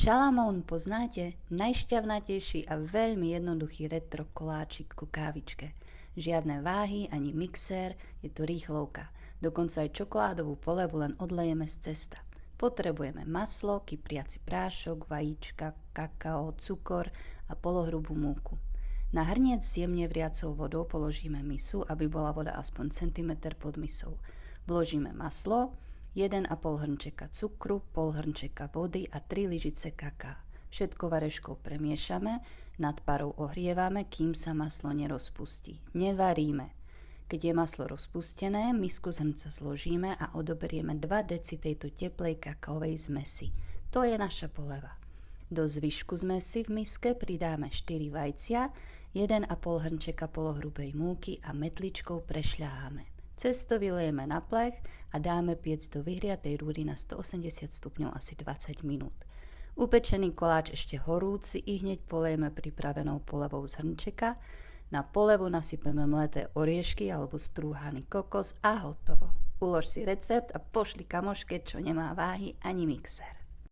Šalamón poznáte? Najšťavnatejší a veľmi jednoduchý retro koláčik ku kávičke. Žiadne váhy ani mixér, je to rýchlovka. Dokonca aj čokoládovú polevu len odlejeme z cesta. Potrebujeme maslo, kypriaci prášok, vajíčka, kakao, cukor a polohrubú múku. Na hrniec s jemne vriacou vodou položíme misu, aby bola voda aspoň centimeter pod misou. Vložíme maslo, 1,5 hrnčeka cukru, pol hrnčeka vody a 3 lyžice kaká. Všetko vareškou premiešame, nad parou ohrievame, kým sa maslo nerozpustí. Nevaríme. Keď je maslo rozpustené, misku z hrnca zložíme a odoberieme 2 deci tejto teplej kakaovej zmesi. To je naša poleva. Do zvyšku zmesi v miske pridáme 4 vajcia, 1,5 hrnčeka polohrubej múky a metličkou prešľaháme. Cesto vylejeme na plech a dáme piec do vyhriatej rúry na 180 stupňov asi 20 minút. Upečený koláč ešte horúci i hneď polejeme pripravenou polevou z hrnčeka. Na polevu nasypeme mleté oriešky alebo strúhaný kokos a hotovo. Ulož si recept a pošli kamoške, čo nemá váhy ani mixer.